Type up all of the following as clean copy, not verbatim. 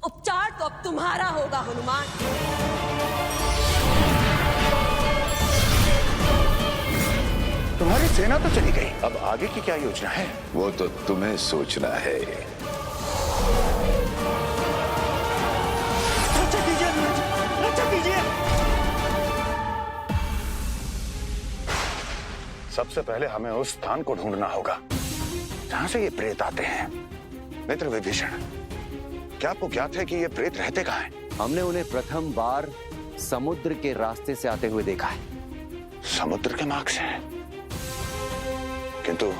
उपचार तो अब तुम्हारा होगा हनुमान। तुम्हारी सेना तो चली गई, अब आगे की क्या योजना है? वो तो तुम्हें सोचना है। रक्षा कीजिए, रक्षा कीजिए। सबसे पहले हमें उस स्थान को ढूंढना होगा जहां से ये प्रेत आते हैं। मित्र विभीषण, क्या आपको ज्ञात है कि ये प्रेत रहते कहाँ हैं? हमने उन्हें प्रथम बार समुद्र के रास्ते से आते हुए देखा है। समुद्र के मार्ग से? किंतु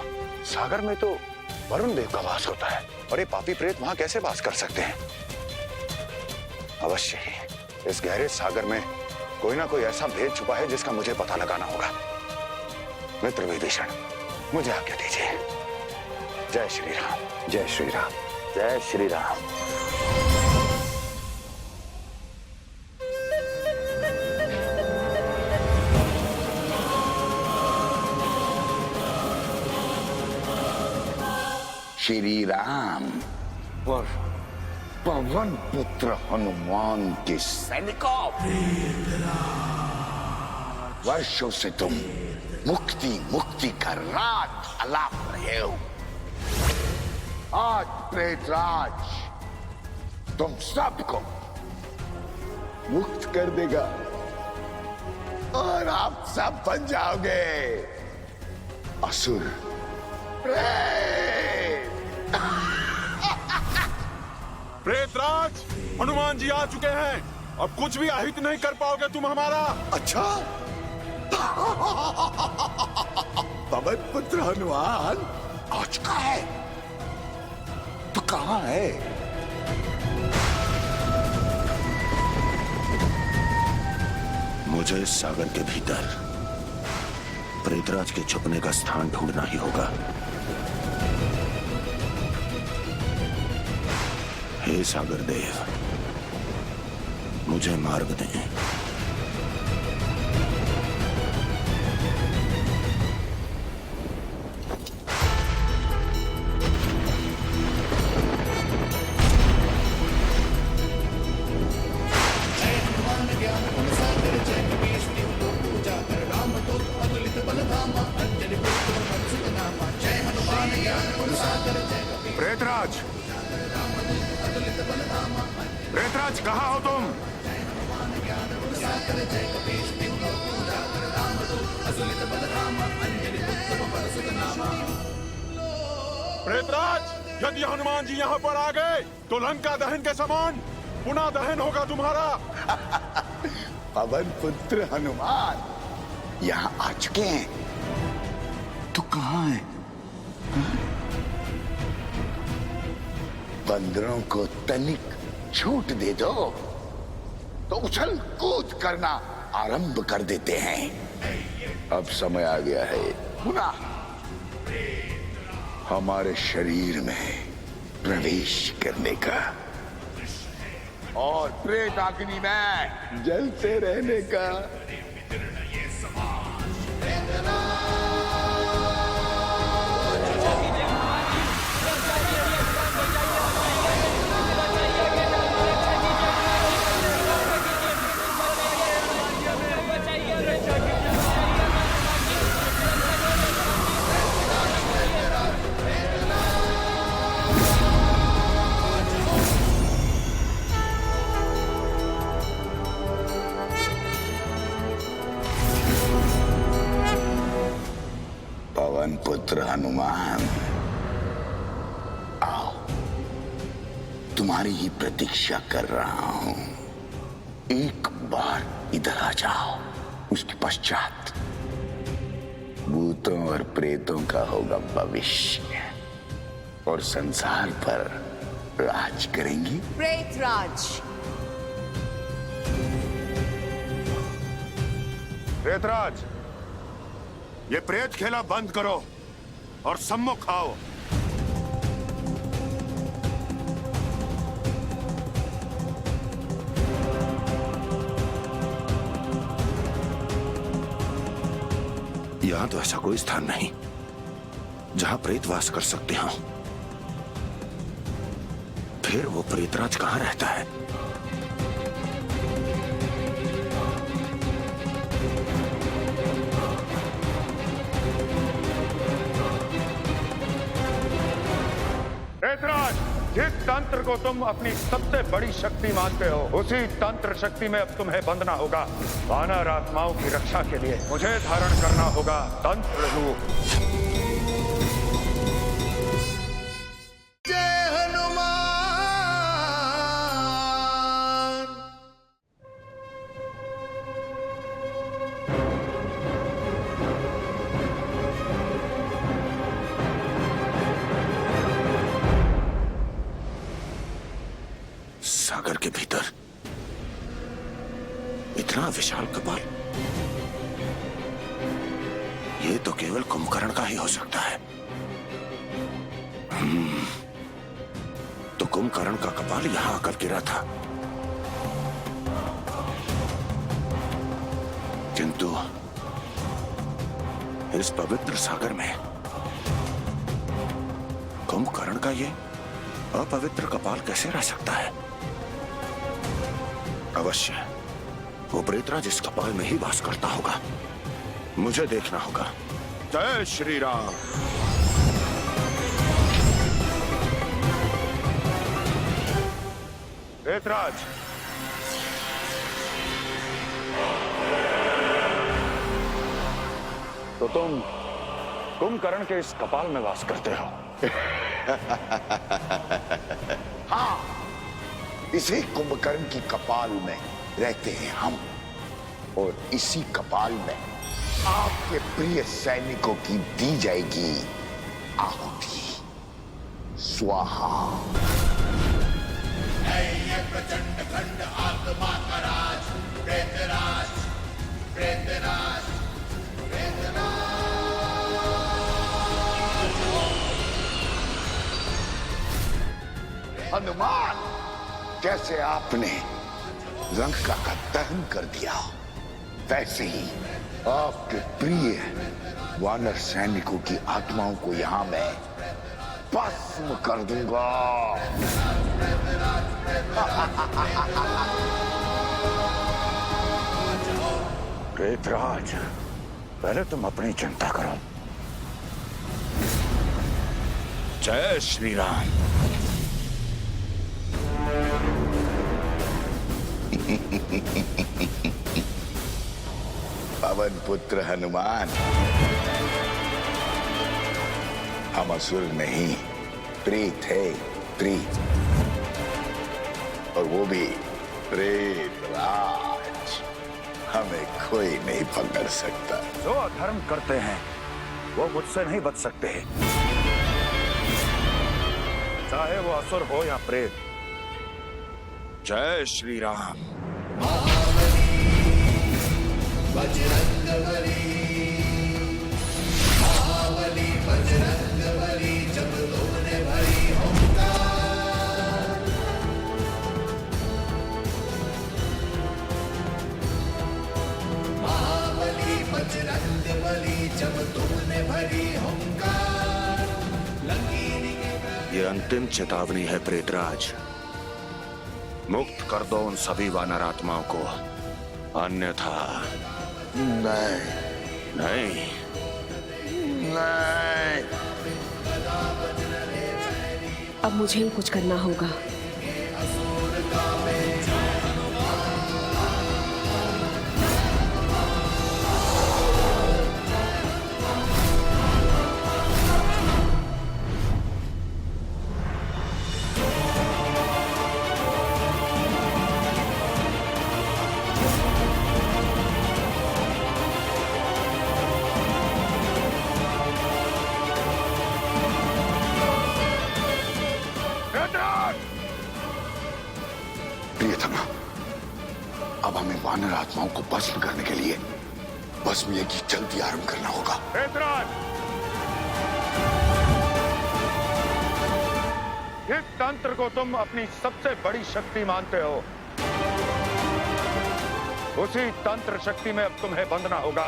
सागर में तो वरुण देव का वास होता है, और ये पापी प्रेत वहां कैसे वास कर सकते हैं? अवश्य ही इस गहरे सागर में कोई ना कोई ऐसा भेद छुपा है जिसका मुझे पता लगाना होगा। मित्र विभीषण, मुझे आज्ञा दीजिए। जय श्री राम। जय श्री राम। जय श्री राम। श्री राम और पवन पुत्र हनुमान के सैनिकों, वर्षों से तुम मुक्ति का रात अलाप रहे हो। आज प्रेतराज तुम सबको मुक्त कर देगा और आप सब बन जाओगे असुर प्रेत। प्रेतराज, हनुमान जी आ चुके हैं। अब कुछ भी अहित नहीं कर पाओगे तुम हमारा। अच्छा, पवन पुत्र हनुमान आ चुका है, तो कहां है? मुझे इस सागर के भीतर प्रेतराज के छुपने का स्थान ढूंढना ही होगा। हे सागर देव, मुझे मार्ग दें। प्रेतराज, प्रेतराज कहाँ हो तुम? प्रेतराज, यदि हनुमान जी यहाँ पर आ गए तो लंका दहन के समान पुनः दहन होगा तुम्हारा। पवन पुत्र हनुमान यहाँ आ चुके हैं, तो कहाँ है? बंदरों को तनिक छूट दे दो तो उछल कूद करना आरंभ कर देते हैं। अब समय आ गया है पुनः हमारे शरीर में प्रवेश करने का और प्रेत अग्नि में जलते रहने का। पवन पुत्र हनुमान, आओ, तुम्हारी ही प्रतीक्षा कर रहा हूं। एक बार इधर आ जाओ, उसके पश्चात भूतों और प्रेतों का होगा भविष्य और संसार पर राज करेंगी प्रेतराज, प्रेतराज, ये प्रेत खेला बंद करो और सम्मुख आओ। यहां तो ऐसा कोई स्थान नहीं जहां प्रेत वास कर सकते हो। आखिर वो प्रेतराज कहाँ रहता है? प्रेतराज, जिस तंत्र को तुम अपनी सबसे बड़ी शक्ति मानते हो, उसी तंत्र शक्ति में अब तुम्हें बंधना होगा। वानर आत्माओं की रक्षा के लिए मुझे धारण करना होगा तंत्र रूप। जय हनुमान। सागर के भीतर इतना विशाल कपाल, ये तो केवल कुंभकर्ण का ही हो सकता है। तो कुंभकर्ण का कपाल यहां आकर गिरा था, किंतु इस पवित्र सागर में कुंभकर्ण का ये अपवित्र कपाल कैसे रह सकता है? अवश्य वो प्रेतराज इस कपाल में ही वास करता होगा। मुझे देखना होगा। जय श्री राम। प्रेतराज, तो तुम कुंभकर्ण के इस कपाल में वास करते हो? हाँ, इसी कुंभकर्ण की कपाल में रहते हैं हम, और इसी कपाल में आपके प्रिय सैनिकों की दी जाएगी आहुति। स्वाहा। प्रचंड खंड आत्मा का राज, प्रेतराज, प्रेतराज, हनुमान, जैसे आपने लंका का दहन कर दिया, वैसे ही आपके प्रिय वानर सैनिकों की आत्माओं को यहां मैं भस्म कर दूंगा। प्रेतराज, पहले तुम अपनी चिंता करो। जय श्री राम। पवन पुत्र हनुमान, हम असुर नहीं, प्रेत है, प्रेत, और वो भी प्रेतराज। हमें कोई नहीं पकड़ सकता। जो अधर्म करते हैं वो मुझसे नहीं बच सकते, चाहे वो असुर हो या प्रेत। जय श्री राम। बजरंगबली, महाबली बजरंगबली, जब तूने भरी हुंकार। महाबली बजरंगबली, जब तूने भरी हुंकार। लंकीनी के ये अंतिम चेतावनी है प्रेतराज। मुक्त कर दो उन सभी वानर आत्माओं को, अन्यथा नहीं, नहीं। नहीं। अब मुझे ही कुछ करना होगा। प्रियतमा, अब हमें वानर आत्माओं को भस्म करने के लिए भस्म यज्ञ जल्दी आरंभ करना होगा। प्रेतराज, जिस तंत्र को तुम अपनी सबसे बड़ी शक्ति मानते हो, उसी तंत्र शक्ति में अब तुम्हें बंधना होगा।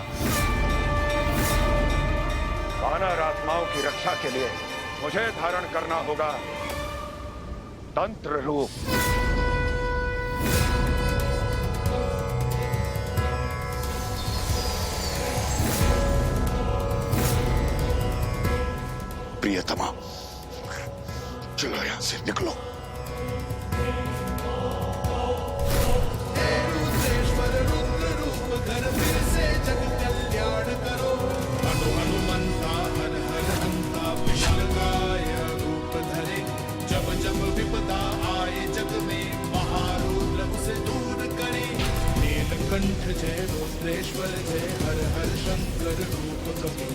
वानर आत्माओं की रक्षा के लिए मुझे धारण करना होगा तंत्र रूप। प्रियतमा, चलो यहां से निकलो। रुद्रेश्वर रुद्र रूप धर फिर से जग कल्याण करो। हनुमंता हर हर हंता विशालकाय रूप धरे। जब जब विपदा आए जग में महारुद्र उसे दूर करे। नीलकंठ जय रुद्रेश्वर जय हर हर शंकर रूप कपि।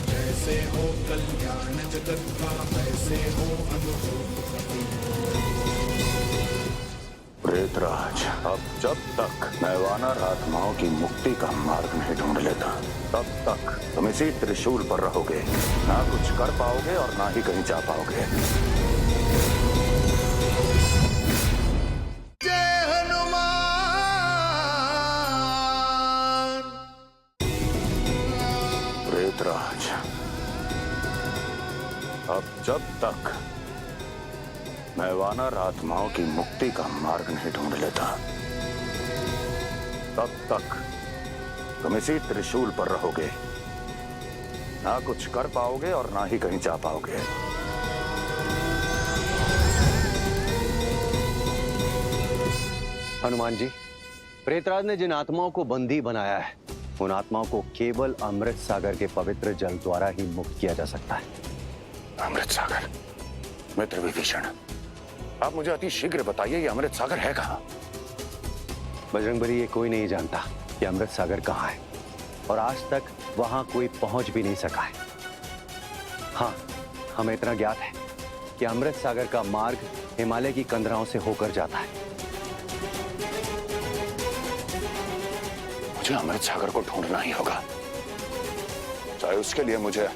जैसे हो कल्याण जगत का वैसे हो अनुरूप कपि। प्रेतराज, अब जब तक मैं वानर आत्माओं की मुक्ति का मार्ग नहीं ढूंढ लेता, तब तक तुम इसी त्रिशूल पर रहोगे। ना कुछ कर पाओगे और ना ही कहीं जा पाओगे। जय हनुमान। प्रेतराज, अब जब तक मैं वानर आत्माओं की मुक्ति का मार्ग नहीं ढूंढ लेता, तब तक तुम इसी त्रिशूल पर रहोगे। ना कुछ कर पाओगे और ना ही कहीं जा पाओगे। हनुमान जी, प्रेतराज ने जिन आत्माओं को बंदी बनाया है, उन आत्माओं को केवल अमृत सागर के पवित्र जल द्वारा ही मुक्त किया जा सकता है। अमृत सागर? मित्र विभीषण, आप मुझे अति शीघ्र बताइए, ये अमृत सागर है कहां? बजरंगबली, ये कोई नहीं जानता कि अमृत सागर कहाँ है, और आज तक वहां कोई पहुंच भी नहीं सका है। हाँ, हमें इतना ज्ञात है कि अमृत सागर का मार्ग हिमालय की कंदराओं से होकर जाता है। मुझे अमृत सागर को ढूंढना ही होगा, चाहे उसके लिए मुझे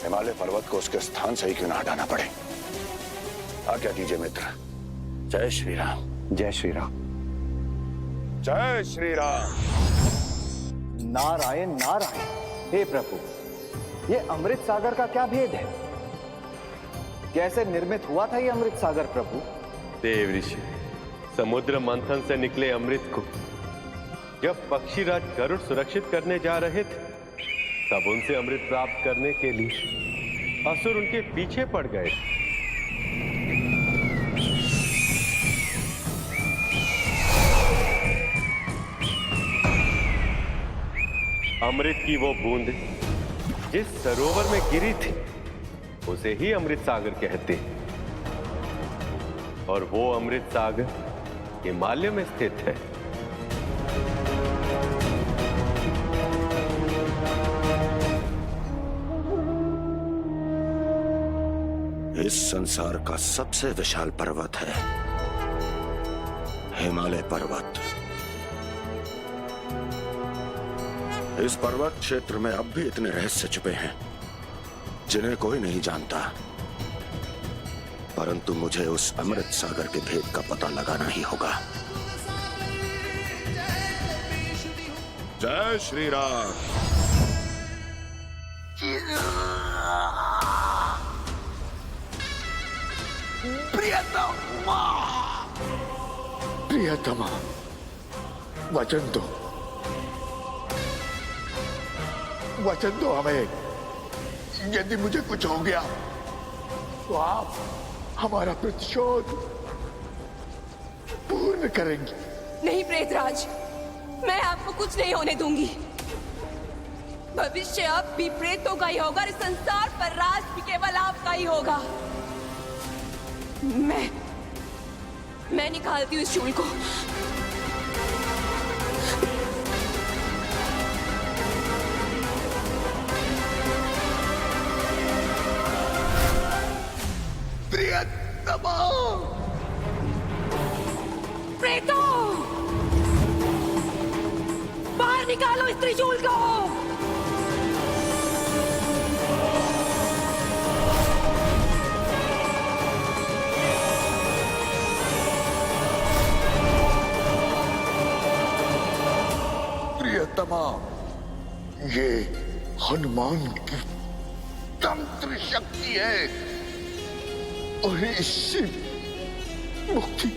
हिमालय पर्वत को उसके स्थान से ही क्यों ना हटाना पड़े। आज्ञा दीजिए मित्र। जय श्री राम। जय श्री राम। जय श्री राम। नारायण नारायण। हे प्रभु, ये अमृत सागर का क्या भेद है? कैसे निर्मित हुआ था ये अमृत सागर प्रभु? देव ऋषि, समुद्र मंथन से निकले अमृत को जब पक्षीराज गरुड़ सुरक्षित करने जा रहे थे, तब उनसे अमृत प्राप्त करने के लिए असुर उनके पीछे पड़ गए। अमृत की वो बूंद जिस सरोवर में गिरी थी, उसे ही अमृत सागर कहते हैं। और वो अमृत सागर हिमालय में स्थित है। इस संसार का सबसे विशाल पर्वत है हिमालय पर्वत। इस पर्वत क्षेत्र में अब भी इतने रहस्य छुपे हैं जिन्हें कोई नहीं जानता, परंतु मुझे उस अमृत सागर के भेद का पता लगाना ही होगा। जय श्री राम। प्रियतमा, वचन दो, वचन दो हमें। यदि मुझे कुछ हो गया तो आप हमारा प्रतिशोध पूर्ण करेंगी। नहीं प्रेतराज, मैं आपको कुछ नहीं होने दूंगी। भविष्य अब भी प्रेतों का ही होगा, इस संसार पर राज भी केवल आपका ही होगा। मैं निकालती हूँ इस चूल को। प्रियतमा, प्रेतों, बाहर निकालो इस त्रिशूल को। प्रियतमा, ये हनुमान की तंत्र शक्ति है और मुक्ति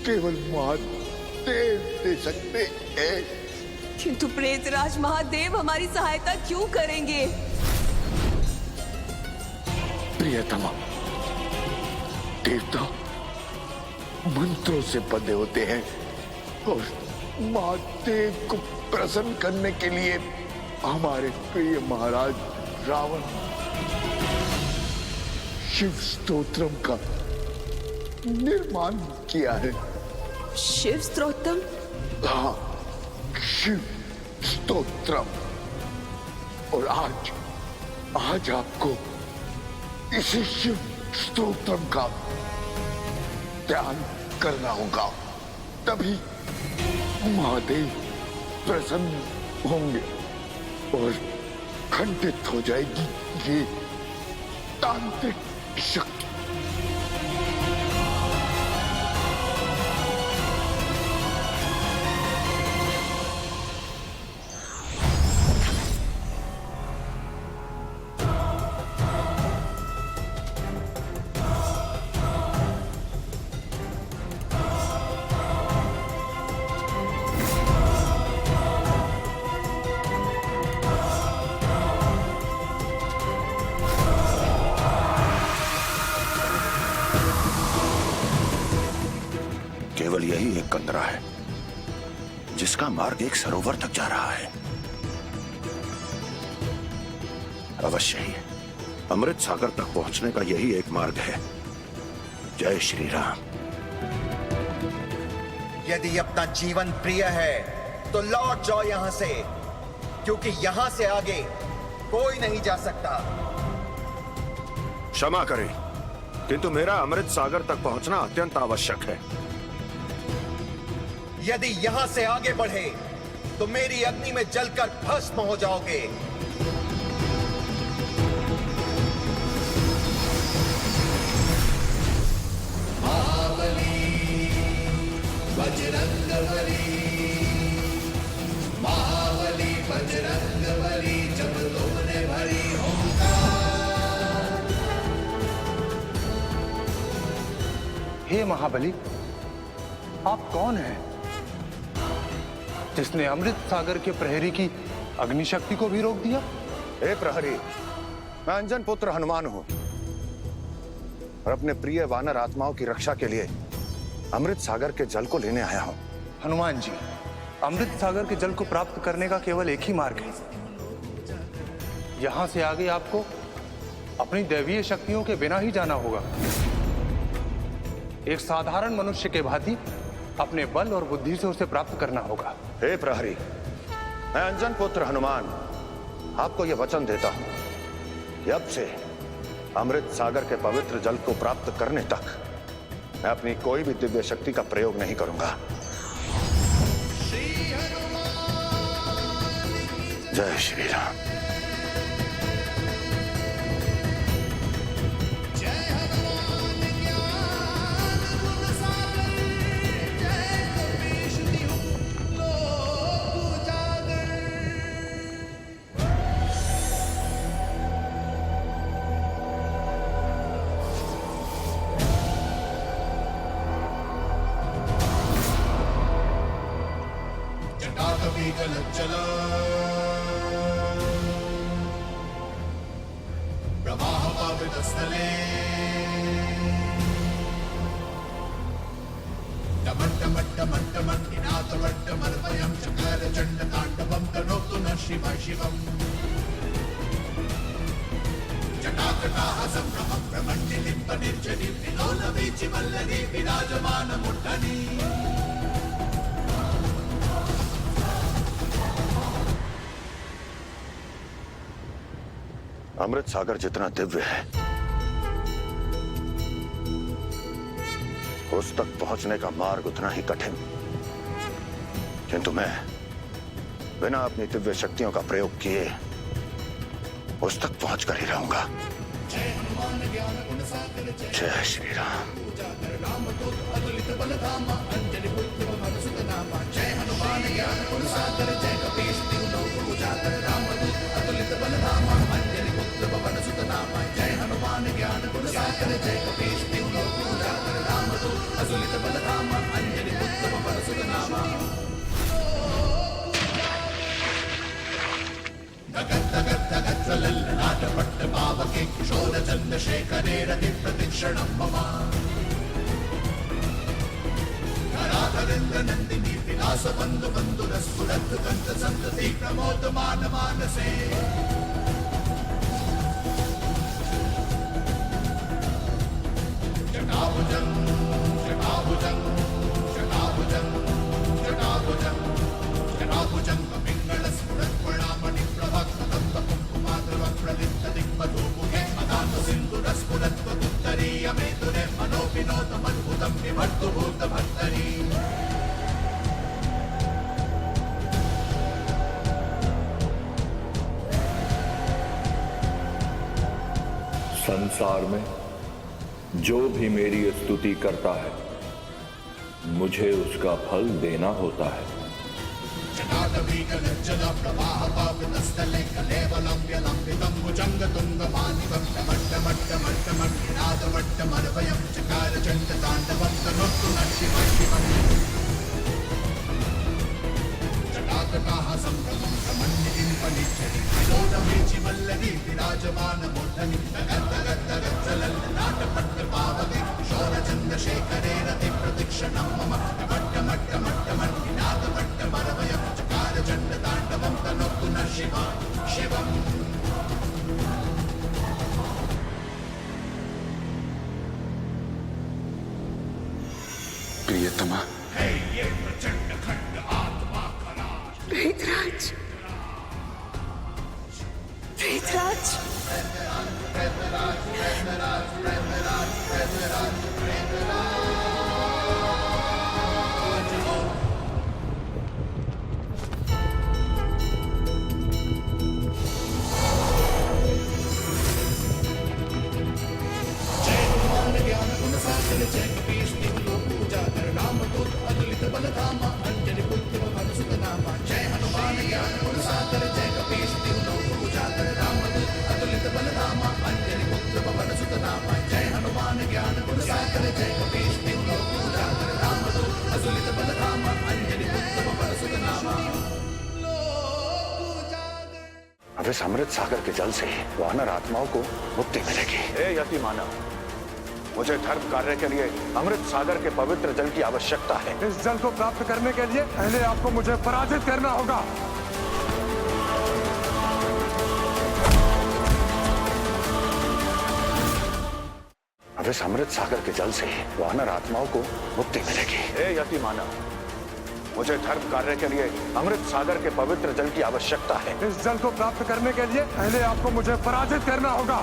केवल महादेव दे सकते हैं। किंतु प्रेतराज महादेव हमारी सहायता क्यों करेंगे? प्रियतमा, देवता मंत्रों से बंधे होते हैं और महादेव को प्रसन्न करने के लिए हमारे प्रिय महाराज रावण शिव स्तोत्रम का निर्माण किया है। शिव स्तोत्रम? हाँ, शिव स्तोत्रम। और आज आपको इसी शिव स्तोत्रम का ध्यान करना होगा, तभी महादेव प्रसन्न होंगे और खंडित हो जाएगी ये तांत्रिक शक्ति। केवल यही एक कंदरा है जिसका मार्ग एक सरोवर तक जा रहा है। अवश्य ही अमृत सागर तक पहुंचने का यही एक मार्ग है। जय श्री राम। यदि अपना जीवन प्रिय है तो लौट जाओ यहां से, क्योंकि यहां से आगे कोई नहीं जा सकता। क्षमा करें, किंतु मेरा अमृत सागर तक पहुंचना अत्यंत आवश्यक है। यदि यहां से आगे बढ़े तो मेरी अग्नि में जलकर भस्म हो जाओगे। महाबली बजरंग बली, जब तुमने भरी हे महाबली, आप कौन हैं जिसने अमृत सागर के प्रहरी की अग्नि शक्ति को भी रोक दिया? हे प्रहरी, मैं अंजन पुत्र हनुमान हूं और अपने प्रिय वानर आत्माओं की रक्षा के लिए अमृत सागर के जल को लेने आया हूं। हनुमान जी, अमृत सागर के जल को प्राप्त करने का केवल एक ही मार्ग है। यहां से आगे आपको अपनी दैवीय शक्तियों के बिना ही जाना होगा। एक साधारण मनुष्य के भांति अपने बल और बुद्धि से उसे प्राप्त करना होगा। हे प्रहरी, मैं अंजन पुत्र हनुमान आपको यह वचन देता हूं कि अब से अमृत सागर के पवित्र जल को प्राप्त करने तक मैं अपनी कोई भी दिव्य शक्ति का प्रयोग नहीं करूंगा। जय श्री राम। चला प्रवाह पावितस्थले टमट्टमट्टमट्टमट्टिनाथवट्टमर्वयं चकारचण्डताण्डवं तनोतु नः शिवः शिवम् जटाकटाः सम्भ्रमं भ्रमण्डिलिम्बनिर्झरीं विलोलवीचिवल्लरी विराजमानमुट्टनी। अमृत सागर जितना दिव्य है, उस तक पहुंचने का मार्ग उतना ही कठिन, किंतु मैं बिना अपनी दिव्य शक्तियों का प्रयोग किए उस तक पहुंच कर ही रहूंगा। जय श्री राम। जय हनुमान ज्ञान गुण सागर, जय कपीश तिहु लोक उजागर, रामदूत अतुलित ज्वलल्ललाटपट्टपावके किशोरचन्द्रशेखरे रतिप्रतिक्षणं मम धराधरेन्द्रनन्दिनी विलासबन्धुबन्धुरस्फुरद्दन्तसन्तति प्रमोदमानमानसे जटाभुजं जटाभुजं जटाभुजं जटाभुजं जटाभुजं पिङ्गळस्फुरत्वणामणिप्रभक्तकुङ्कुमाद्रवप्रलिप्तदिग्मधूमुखे मदान्तसिन्धुरस्फुरत्वदुत्तरीयमेतुरे मनोविनोदमद्भुतं विभर्तुभूतभर्तरी संसार में जो भी मेरी स्तुति करता है मुझे उसका फल देना होता है। जटाटवीकलज्जलप्रवाहपावितस्थले कलेवलम्ब्यलम्बितं भुजङ्गतुङ्गमानिवं टमट्टमट्टमट्टमट्टिनादवट्टमर्वयं चकारचण्डताण्डवं तनोतु नः शिवं शिवम् जटाकटाः सम्भ्रमं समन्वितिं फलिच्छति विलोलमेचिवल्लरी विराजमानमूर्धनि तगद्दगद्दगज्ज्वलल्ललाटपट्टपावके किशोरचन्द्रशेखरे रतिप्रतिक्षणं मम टमट्टमट्टमट्टमट्टिनादवट्टमर्वयं चकारचण्डताण्डवं तनोतु नः शिवं शिवम् प्रियतमा प्रीतराज प्रीतराज अब इस अमृत सागर के जल से वानर आत्माओं को मुक्ति मिलेगी। हे यति मानव, मुझे धर्म कार्य के लिए अमृत सागर के पवित्र जल की आवश्यकता है। इस जल को प्राप्त करने के लिए पहले आपको मुझे पराजित करना होगा। अब इस अमृत सागर के जल से वानर आत्माओं को मुक्ति मिलेगी। हे यति मानव, मुझे धर्म कार्य के लिए अमृत सागर के पवित्र जल की आवश्यकता है। इस जल को प्राप्त करने के लिए पहले आपको मुझे पराजित करना होगा।